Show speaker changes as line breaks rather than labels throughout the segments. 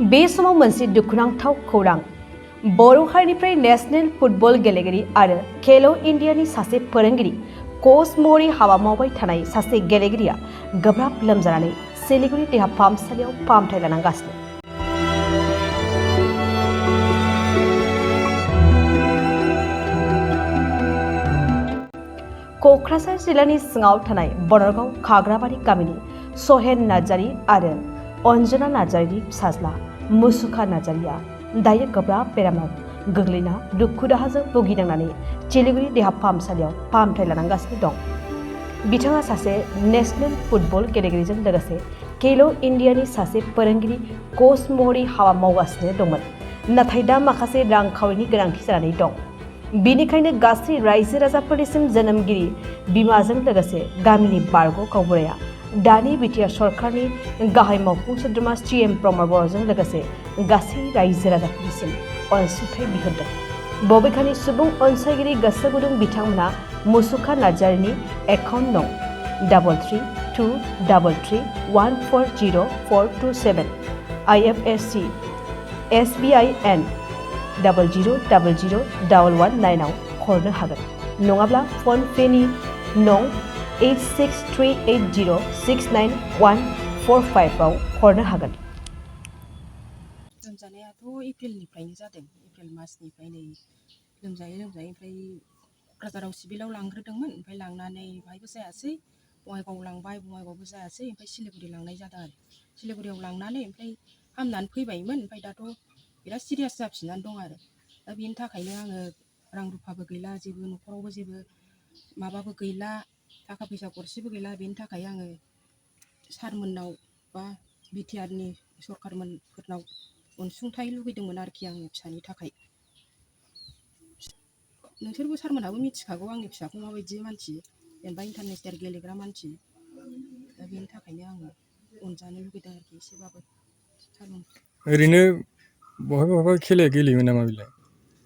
बे समाव मोनसे दुखुनांथाव खौरां बर' हारिनिफ्राय नेशनेल फुटबल गेलेगिरि आरो खेलो इन्डियानि सासे फोरोंगिरि कच महरै हाबा मावबाय थानाय सासे गेलेगिरिया गोब्राब लोमजानानै सिलिगुरि देहा फाहामसालियाव फाहामथाय लानांगासिनो। क'क्राझार जिल्लानि सिङाव थानाय बनरगाव खाग्राबारि गामिनि सहेन नार्जारी आरो अन्जना नार्जारीनि फिसाज्ला मुसुखा नार्जारीया दायो गोब्राब बेरामाव गोग्लैना दुखु दाहाजों भुगिनांनानै सिलिगुरि देहा फाहामसालियाव फाहामथाय लानांगासिनो दं। बिथाङा सासे नेशनेल फुटबल गेलेगिरिजों लोगोसे खेलो इन्डियानि सासे फोरोंगिरि कच महरै हाबा मावगासिनो दंमोन। नाथाय दा माखासे रांखावरिनि गोनांथि जानानै दं। बेनिखायनो गासै रायजो राजाफोरनिसिम जोनोमगिरि बिमाजों लोगोसे गामिनि बारग' गावबुराया दानि बिटिआर सरकारनि गाहाय मावफुं सोद्रोमा CM प्रमद बर'जों लोगोसे गासै रायजो राजाफोरनिसिम अनसुंथाइ बिहरदों। बबेखानि सुबुं अनसायगिरि गोसो गुदुं बिथांमोना मुसुखा नार्जारीनि एकाउन्ट नं 3323314047 IFSC SBI N 00001119 आव हरनो हागोन, नङाब्ला फन पेनि नं 8638069145 आव हरनो हागोन।
लोमजानायाथ' एप्रिलनिफ्रायनो जादों। एप्रिल मासनिफ्राय नै लोमजायै ओमफ्राय क'क्राझाराव सिभिलाव लांग्रोदोंमोन। ओमफ्राय लांनानै बाहायबो जायासै, बङाइगाव लांबाय, बङाइगावबो जायासै। ओमफ्राय सिलिगुरि लांनाय जादों आरो सिलिगुरियाव लांनानै ओमफ्राय हामनानै फैबायमोन। ओमफ्राय दाथ' बिराद सिरियास जाफिननानै दं आरो दा बेनि थाखायनो आङो रां रुफाबो गैला, जेबो न'खरावबो जेबो माबाबो गैला, थाखा फैसा गरसेबो गैला। बेनि थाखाय आङो सारमोननाव बा बिटिआरनि सरकारफोरनाव अनसुंथाइ लुगैदोंमोन आरोखि आङो फिसानि थाखाय। नोंसोरबो सारमोनहाबो मिथिखागौ आंनि फिसाखौ माबायदि मानसि, जेनेबा इन्टारनेसनेल गेलेग्रा मानसि। दा बेनि थाखायनो आङो अनजानो लुगैदों आरोखि एसेबाबो सारमोन।
ओरैनो बहाबा खेला गेलेयोमोन नामा बिलाय?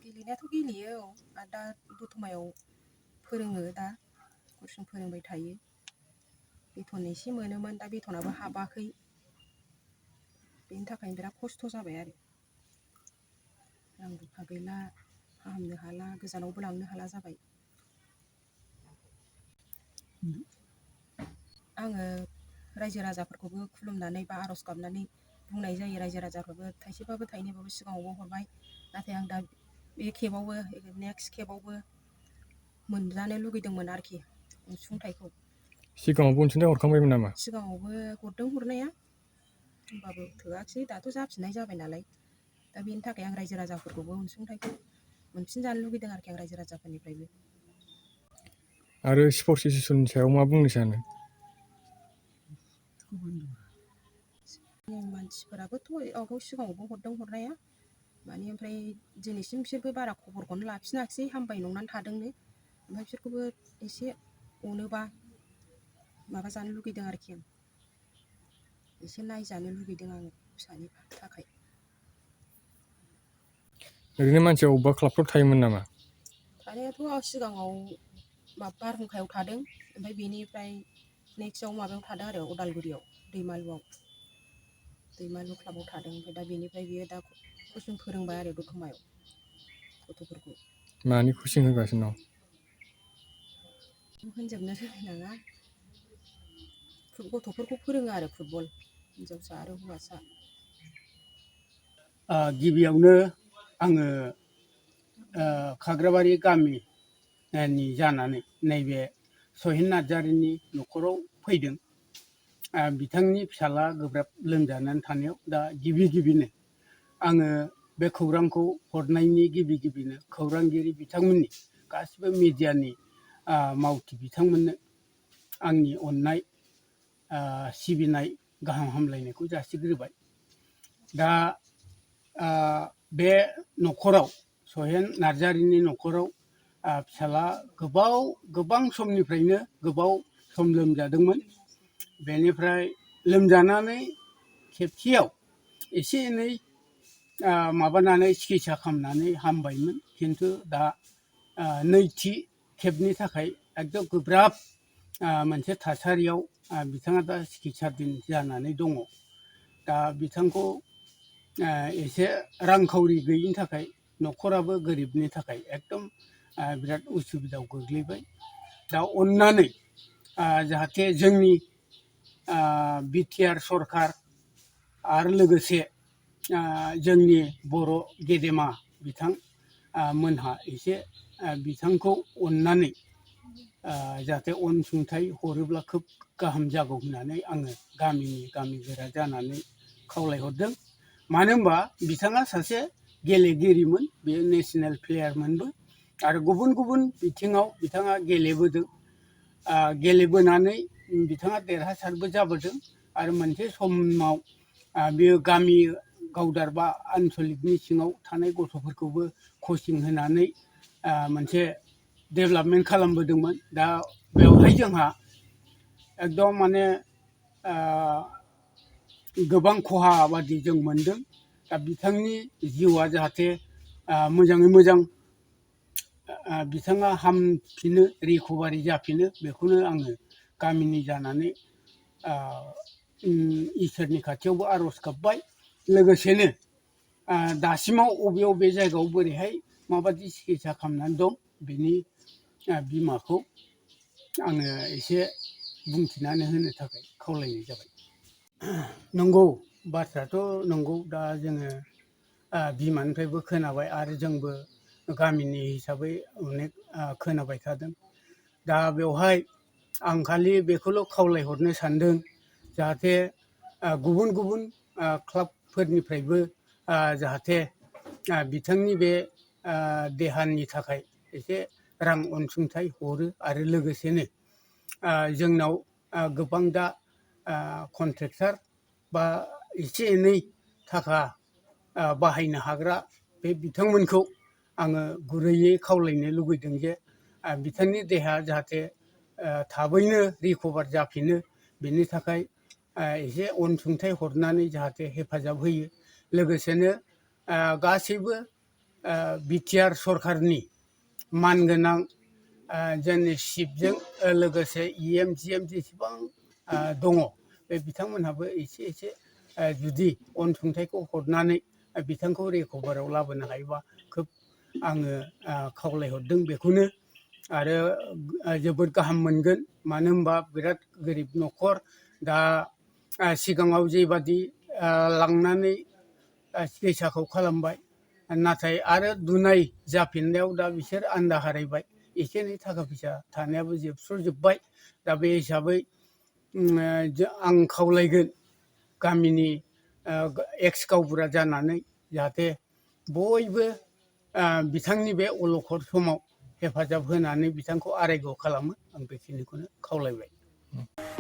गेलेनायाथ' गेलेयो, औ। आरो दा दतमायाव फोरोङो, दा कचिं फोरोंबाय थायो। बेथन एसे मोनोमोन, दा बेथनाबो हाबाखै। बेनि थाखायनो बिराद खस्थ' जाबाय आरो रां रुफा गैला, फाहामनो हाला, गोजानावबो लांनो हाला जाबाय। आङो रायजो राजाफोरखौबो खुलुमनानै बा आर'ज गाबनानै बुंनाय जायो। रायजो राजाफोरबो थाइसेबाबो थाइनैबाबो सिगाङावबो हरबाय, नाथाय आं दा बे खेबावबो नेक्स्ट खेबावबो मोनजानो लुगैदोंमोन आरोखि अनसुंथाइखौ।
सिगाङावबो अनसुंथाइ हरखांबायमोन नामा?
सिगाङावबो हरदों हरनाया, होमबाबो थोआखिसै। दाथ' जाफिननाय जाबाय नालाय, दा बेनि थाखाय आं रायजो राजाफोरखौबो अनसुंथाइखौ मोनफिनजानो लुगैदों आरोखि आं रायजो राजाफोरनिफ्रायबो।
आरो स्पर्टस एस'सियेसननि सायाव मा बुंनो सानो?
मानसिफोराबोथ' सिगाङावबो हरदों हरनाया, माने ओमफ्राय दिनैसिम बिसोरबो बारा खबरखौनो लाफिनाखिसै, हामबाय नंनानै थादोंनो। ओमफ्राय बिसोरखौबो एसे अनोबा माबा जानो लुगैदों आरोखि आं, एसे नायजानो लुगैदों आङो फिसानि थाखाय।
ओरैनो मानसिया अबेबा क्लाबफ्राव थायोमोन नामा?
थानायाथ' सिगाङाव बारहुंखायाव थादों, ओमफ्राय बेनिफ्राय नेक्स्टआव माबायाव थादों आरो उदालगुरियाव दैमालुआव, दैमालु क्लाबाव थादों। ओमफ्राय दा बेनिफ्राय बियो दा कचिं फोरोंबाय आरो दतमायाव गथ'फोरखौ।
मानि कचिं होगासिनो दं?
होनजोबनो रोंलायलाङा, गथ'फोरखौ फोरोङो आरो फुटबल, हिनजावसा आरो हौवासा।
गिबियावनो आङो खाग्राबारि गामिनि जानानै नैबे सहेन नार्जारीनि न'खराव फैदों। बिथांनि फिसाला गोब्राब लोमजानानै थानायाव दा गिबिनो आङो बे खौरांखौ हरनायनि गिबिनो खौरांगिरि बिथांमोननि गासिबो मिडियानि मावथि बिथांमोननो आंनि अननाय सिबिनाय गाहाम हामलायनायखौ जासिग्रोबाय। दा बे न'खराव सहेन नार्जारीनि न'खराव फिसाला गोबां समनिफ्रायनो गोबाव सम लोमजादोंमोन। बेनिफ्राय लोमजानानै खेबसेयाव एसे एनै माबानानै सिकित्सा खालामनानै हामबायमोन, खिन्थु दा नैथि खेबनि थाखाय एकदम गोब्राब मोनसे थासारियाव बिथाङा दा सिकित्साधीन जानानै दङ। दा बिथांखौ एसे रांखावरि गैयिनि थाखाय न'खराबो गोरिबनि थाखाय एकदम बिराद उसुबिदायाव गोग्लैबाय। दा अननानै जाहाथे जोंनि बिटिआर सरखार आरो लोगोसे जोंनि बर' गेदेमा बिथां मोनहा एसे बिथांखौ अननानै जाहाथे अनसुंथाइ हरोब्ला खोब गाहाम जागौ होननानै आङो गामि गोरा जानानै खावलायहरदों। मानो होनबा बिथाङा सासे गेलेगिरिमोन, बेयो नेसनेल प्लेयारमोनबो आरो गुबुन गुबुन बिथिङाव बिथाङा गेलेबोदों। गेलेबोनानै बिथाङा देरहासारबो जाबोदों आरो मोनसे समाव बेयो गामि गावदार बा आनसलिकनि सिङाव थानाय गथ'फोरखौबो कचिं होनानै मोनसे डेभेलपमेन्ट खालामबोदोंमोन। दा बेवहाय जोंहा एकदम माने गोबां खहा बादि जों मोनदों। दा बिथांनि जिउआ जाहाथे मोजाङै मोजां बिथाङा हामफिनो, रिकभारि जाफिनो, बेखौनो आङो गामिनि जानानै इसोरनि खाथियावबो आर'ज गाबबाय। लोगोसेनो दासिमाव बबे जायगायाव बोरैहाय माबायदि सिकित्सा खालामनानै दं बिनि बिमाखौ आङो एसे बुंथिनानै होनो थाखाय खावलायनाय जाबाय। नंगौ, बाथ्रायाथ' नंगौ। दा जोङो बिमानिफ्रायबो खोनाबाय आरो जोंबो गामिनि हिसाबै अनेक खोनाबाय थादों। दा बेवहाय आं खालि बेखौल' खावलायहरनो सानदों, जाहाथे गुबुन गुबुन क्लाबफोरनिफ्रायबो जाहाथे बिथांनि बे देहानि थाखाय एसे रां अनसुंथाइ हरो आरो लोगोसेनो जोंनाव गोबां दा कन्ट्रेक्टार बा एसे एनै थाखा बाहायनो हाग्रा बे बिथांमोनखौ आङो गुरैयै खावलायनो लुगैदों जे बिथांनि देहाया जाहाथे थाबैनो रिकभार जाफिनो, बेनि थाखाय एसे अनसुंथाइ हरनानै जाहाथे हेफाजाब होयो। लोगोसेनो गासैबो बिटिआर सरखारनि मानगोनां जोंनि चिफजों लोगोसे इएम जिएम जेसेबां दङ, बे बिथांमोनहाबो एसे जुदि अनसुंथाइखौ हरनानै बिथांखौ रिकभाराव लाबोनो हायोबा खोब आङो खावलायहरदों बेखौनो। आरो जोबोद गाहाम मोनगोन, मानो होनबा बिराद गोरिब न'खर। दा सिगाङाव जेबादि लांनानै सिकित्साखौ खालामबाय, नाथाय आरो दुनाय जाफिननायाव दा बिसोर आन्दा हारायबाय। एसे एनै थाखा फैसा थानायाबो जोबस्र'जोब्बाय। दा बे हिसाबै आं खावलायगोन गामिनि एक्स गावबुरा जानानै जाहाथे बयबो बिथांनि बे अलखद समाव हेफाजाब होनानै बिथांखौ आरायग' खालामो। आं बेखिनिखौनो खावलायबाय।